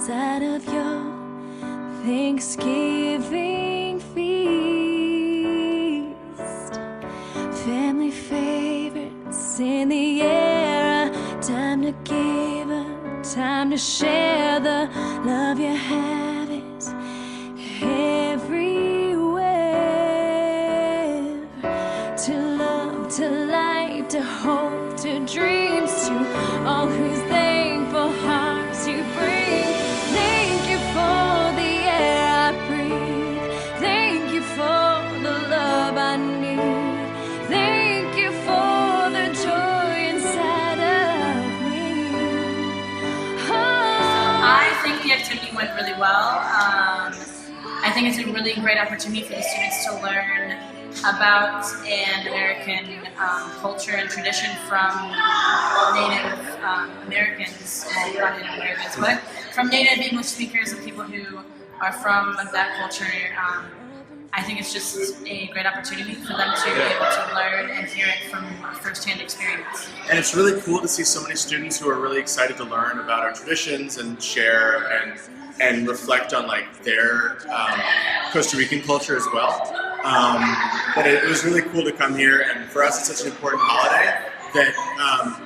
inside of your Thanksgiving feast. Family favorites in the air, time to give up, time to share the love you have is everywhere. To love, to life, to hope, to dreams, to all whose thankful hearts you bring. Thank you for the air I breathe. Thank you for the love I need. Thank you for the joy inside of me. I think the activity went really well. I think it's a really great opportunity for the students to learn about an American culture and tradition from Native Americans, well, not Native Americans, but from Native English speakers and people who are from that culture. I think it's just a great opportunity for them to be able to learn and hear it from a first-hand experience. And it's really cool to see so many students who are really excited to learn about our traditions and share and reflect on like their Costa Rican culture as well. But it was really cool to come here, and for us it's such an important holiday that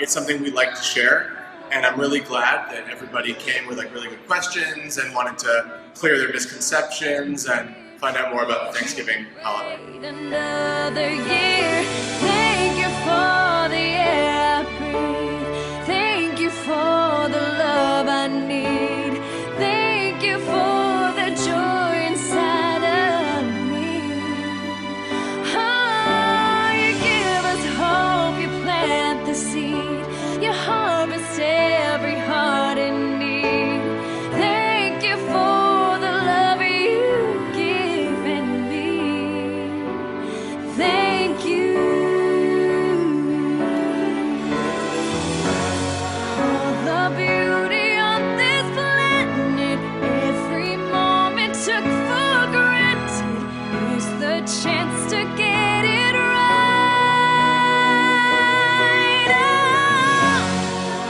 it's something we like to share. And I'm really glad that everybody came with like really good questions and wanted to clear their misconceptions and find out more about the Thanksgiving holiday. Another year, thank you for the air I breathe. Thank you for the love I need. Thank you for the joy inside of me. Oh, you give us hope, you plant the seed, you harvest every heart in need. Thank you for the love you given me. Thank you. For the beauty on this planet, every moment took for granted is the chance to get it right.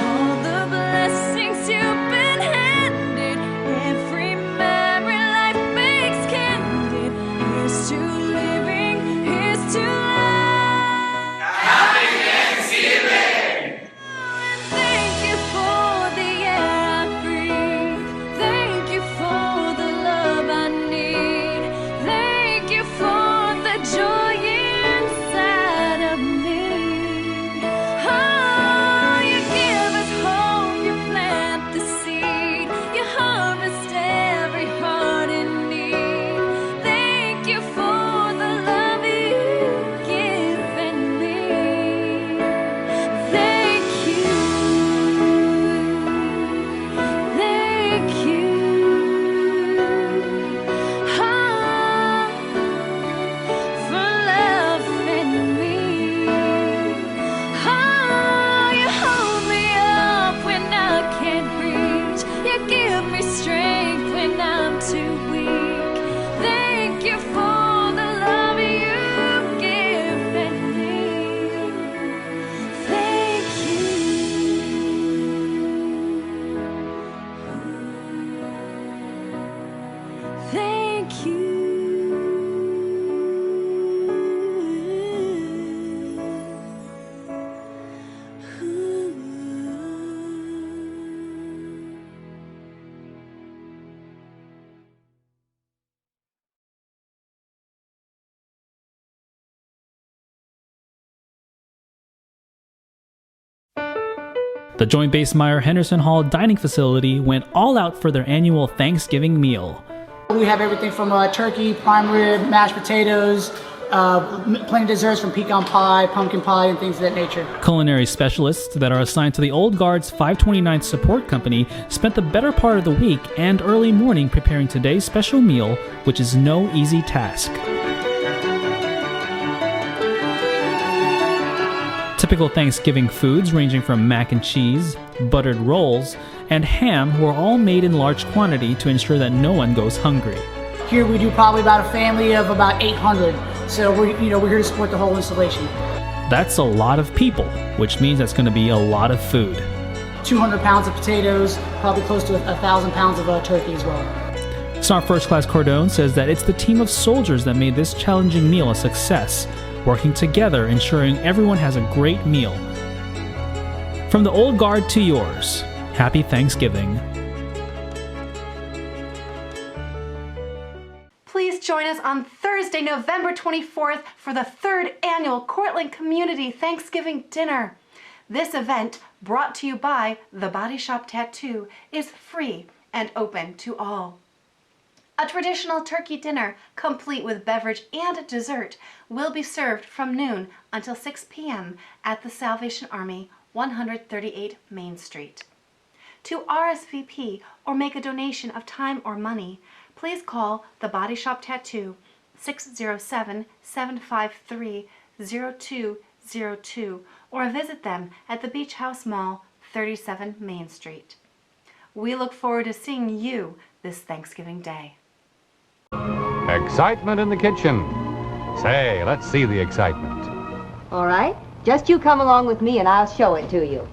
All the blessings you've been handed, every memory life makes candid. Here's to living, here's to life. Happy Thanksgiving! And thank you for the air I breathe. Thank you for the love I need. Thank you for the joy inside of me. Oh, you give us hope, you plant the seed, you harvest every heart in need. Thank you for the love you've given me. Thank you. Thank you. Oh, for loving me. Oh, you hold me up when I can't reach. You give me strength when I'm too weak. Thank you for the love you've given me. Thank you. Thank you. The Joint Base Meyer Henderson Hall dining facility went all out for their annual Thanksgiving meal. We have everything from turkey, prime rib, mashed potatoes, plenty of desserts from pecan pie, pumpkin pie, and things of that nature. Culinary specialists that are assigned to the Old Guard's 529th Support Company spent the better part of the week and early morning preparing today's special meal, which is no easy task. Typical Thanksgiving foods ranging from mac and cheese, buttered rolls, and ham were all made in large quantity to ensure that no one goes hungry. Here we do probably about a family of about 800, so we're here to support the whole installation. That's a lot of people, which means that's going to be a lot of food. 200 pounds of potatoes, probably close to 1,000 pounds of turkey as well. Smart First Class Cordone says that it's the team of soldiers that made this challenging meal a success, working together, ensuring everyone has a great meal. From the old guard to yours, happy Thanksgiving. Please join us on Thursday, November 24th for the 3rd annual Cortland Community Thanksgiving Dinner. This event, brought to you by The Body Shop Tattoo, is free and open to all. A traditional turkey dinner, complete with beverage and dessert, will be served from noon until 6 p.m. at the Salvation Army, 138 Main Street. To RSVP or make a donation of time or money, please call The Body Shop Tattoo 607-753-0202 or visit them at the Beach House Mall, 37 Main Street. We look forward to seeing you this Thanksgiving Day. Excitement in the kitchen. Say, let's see the excitement. All right, just you come along with me and I'll show it to you.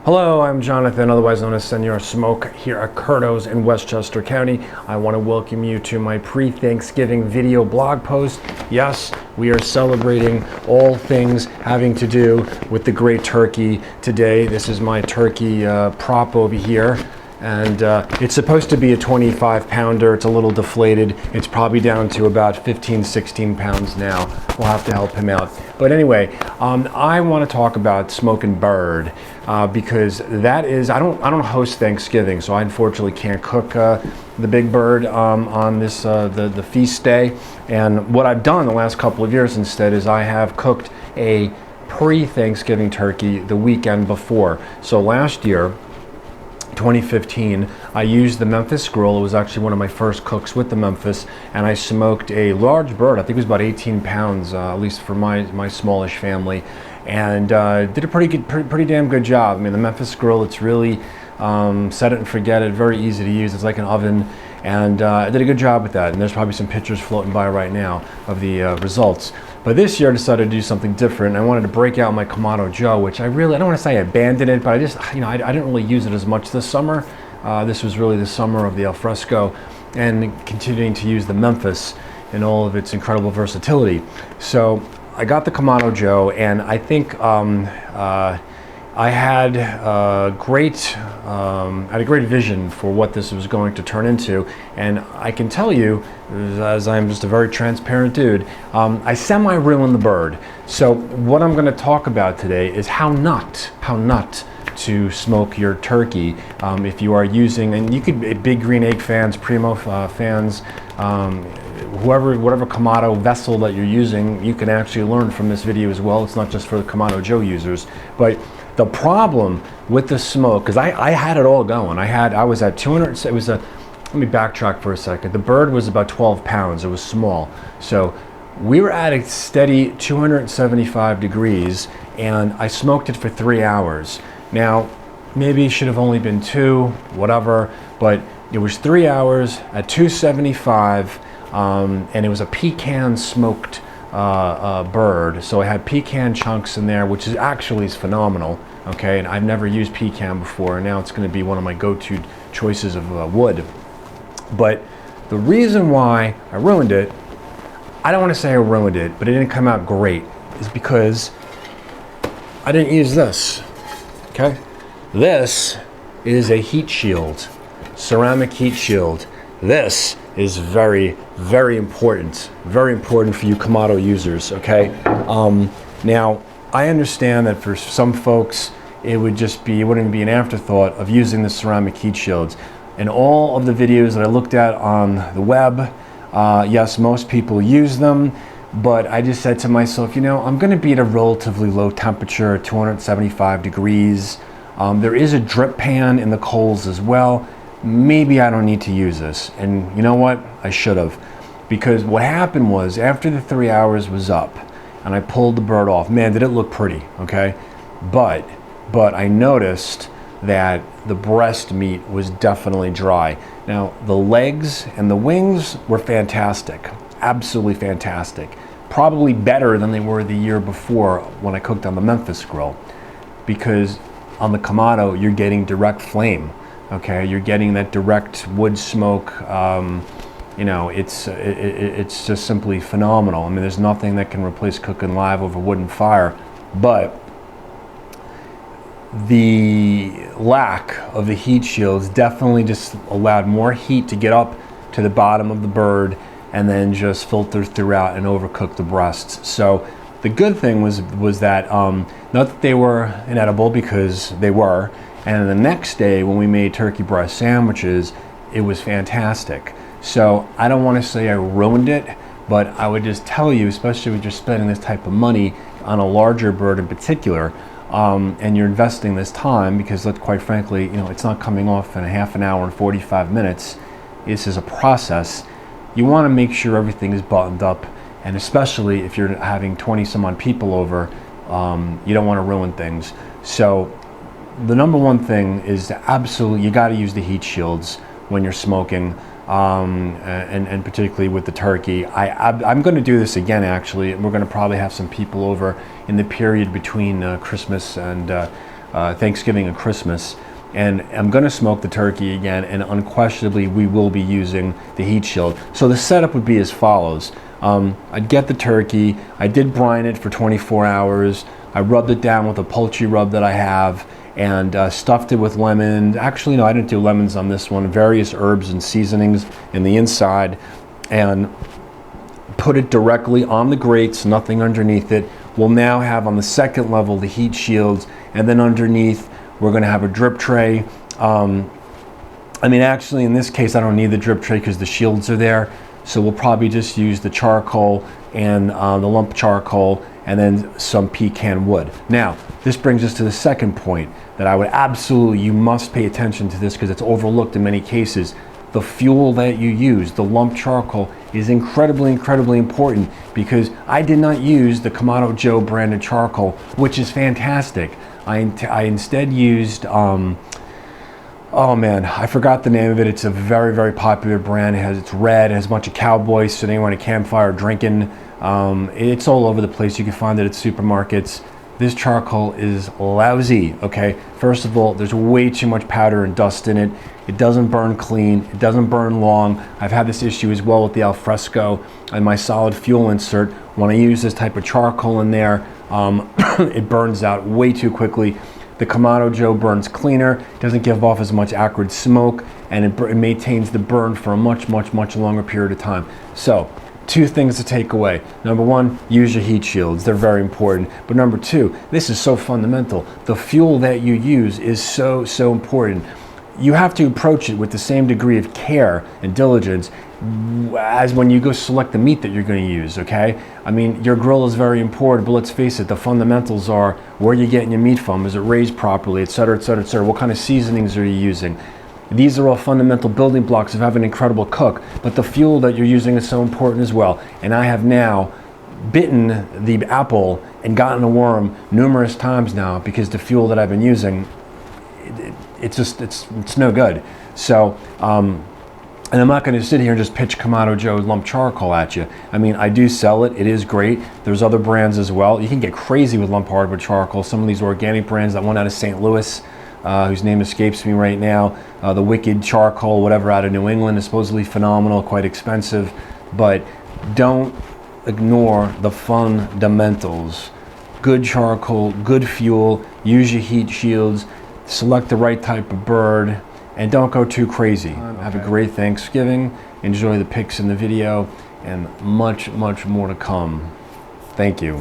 Hello, I'm Jonathan, otherwise known as Senor Smoke, here at Curto's in Westchester County. I want to welcome you to my pre-Thanksgiving video blog post. Yes, we are celebrating all things having to do with the great turkey today. This is my turkey prop over here. And it's supposed to be a 25-pounder. It's a little deflated. It's probably down to about 15, 16 pounds now. We'll have to help him out. But anyway, I want to talk about smoking bird because that is, I don't host Thanksgiving, so I unfortunately can't cook the big bird on this the feast day. And what I've done the last couple of years instead is I have cooked a pre-Thanksgiving turkey the weekend before. So last year, 2015, I used the Memphis grill. It was actually one of my first cooks with the Memphis, and I smoked a large bird. I think it was about 18 pounds, at least for my smallish family, and did a pretty damn good job. I mean, the Memphis grill, it's really set it and forget it, very easy to use. It's like an oven, and I did a good job with that. And there's probably some pictures floating by right now of the results. But this year I decided to do something different. I wanted to break out my Kamado Joe, which I don't want to say I abandoned it, but I just, I didn't really use it as much this summer. This was really the summer of the alfresco, and continuing to use the Memphis in all of its incredible versatility. So I got the Kamado Joe, and I think I had a great vision for what this was going to turn into, and I can tell you, as I'm just a very transparent dude, I semi-ruined the bird. So what I'm going to talk about today is how not to smoke your turkey if you are using, and you could, Big Green Egg fans, Primo fans, whatever Kamado vessel that you're using, you can actually learn from this video as well. It's not just for the Kamado Joe users, but the problem with the smoke, because I had it all going. I was at 200. It was a. Let me backtrack for a second. The bird was about 12 pounds. It was small, so we were at a steady 275 degrees, and I smoked it for 3 hours. Now, maybe it should have only been 2, whatever, but it was 3 hours at 275, and it was a pecan smoked bird. So I had pecan chunks in there, which is actually phenomenal. Okay, and I've never used pecan before, and now it's going to be one of my go-to choices of wood. But the reason why I ruined it, I don't want to say I ruined it, but it didn't come out great, is because I didn't use this. Okay, this is a heat shield, ceramic heat shield. This is very, very important for you Kamado users. Okay, now I understand that for some folks it wouldn't be an afterthought of using the ceramic heat shields. In all of the videos that I looked at on the web, yes, most people use them, but I just said to myself, I'm going to be at a relatively low temperature, 275 degrees. There is a drip pan in the coals as well. Maybe I don't need to use this. And you know what? I should have. Because what happened was, after the 3 hours was up and I pulled the bird off, man, did it look pretty, okay? But I noticed that the breast meat was definitely dry. Now, the legs and the wings were fantastic, absolutely fantastic. Probably better than they were the year before when I cooked on the Memphis grill, because on the Kamado, you're getting direct flame, okay? You're getting that direct wood smoke. You know, it's just simply phenomenal. I mean, there's nothing that can replace cooking live over wood and fire, but the lack of the heat shields definitely just allowed more heat to get up to the bottom of the bird and then just filter throughout and overcook the breasts. So the good thing was that, not that they were inedible, because they were, and the next day when we made turkey breast sandwiches, it was fantastic. So I don't want to say I ruined it, but I would just tell you, especially if you're spending this type of money on a larger bird in particular, and you're investing this time, because quite frankly, you know, it's not coming off in a half an hour and 45 minutes. This is a process. You want to make sure everything is buttoned up, and especially if you're having 20 some odd people over, you don't want to ruin things. So the number one thing is to absolutely, you got to use the heat shields when you're smoking, and particularly with the turkey. I'm going to do this again, actually. We're going to probably have some people over in the period between Christmas and Thanksgiving and Christmas. And I'm going to smoke the turkey again, and unquestionably we will be using the heat shield. So the setup would be as follows. I'd get the turkey, I did brine it for 24 hours, I rubbed it down with a poultry rub that I have, and stuffed it with lemon. Actually, no, I didn't do lemons on this one. Various herbs and seasonings in the inside, and put it directly on the grates, nothing underneath it. We'll now have on the second level the heat shields, and then underneath we're going to have a drip tray. I mean, actually, in this case, I don't need the drip tray because the shields are there. So we'll probably just use the charcoal and the lump charcoal, and then some pecan wood. Now, this brings us to the second point that I would absolutely, you must pay attention to this because it's overlooked in many cases. The fuel that you use, the lump charcoal, is incredibly, incredibly important, because I did not use the Kamado Joe branded charcoal, which is fantastic. I instead used, oh man, I forgot the name of it. It's a very, very popular brand. It's red, it has a bunch of cowboys sitting around a campfire drinking. It's all over the place. You can find it at supermarkets. This charcoal is lousy, okay? First of all, there's way too much powder and dust in it. It doesn't burn clean, it doesn't burn long. I've had this issue as well with the Alfresco and my solid fuel insert. When I use this type of charcoal in there, it burns out way too quickly. The Kamado Joe burns cleaner, doesn't give off as much acrid smoke, and it maintains the burn for a much, much, much longer period of time. So, two things to take away. Number one, use your heat shields. They're very important. But number two, this is so fundamental. The fuel that you use is so, so important. You have to approach it with the same degree of care and diligence as when you go select the meat that you're going to use, okay? I mean, your grill is very important, but let's face it, the fundamentals are where you're getting your meat from, is it raised properly, etc., etc., etc. What kind of seasonings are you using? These are all fundamental building blocks of having an incredible cook, but the fuel that you're using is so important as well. And I have now bitten the apple and gotten a worm numerous times now because the fuel that I've been using, it's no good. So, and I'm not going to sit here and just pitch Kamado Joe lump charcoal at you. I mean, I do sell it. It is great. There's other brands as well. You can get crazy with lump hardwood charcoal. Some of these organic brands, that one out of St. Louis, whose name escapes me right now, the Wicked Charcoal, whatever, out of New England, is supposedly phenomenal, quite expensive. But don't ignore the fundamentals. Good charcoal, good fuel, use your heat shields, select the right type of bird, and don't go too crazy. Have a great Thanksgiving, enjoy the pics in the video, and much, much more to come. Thank you.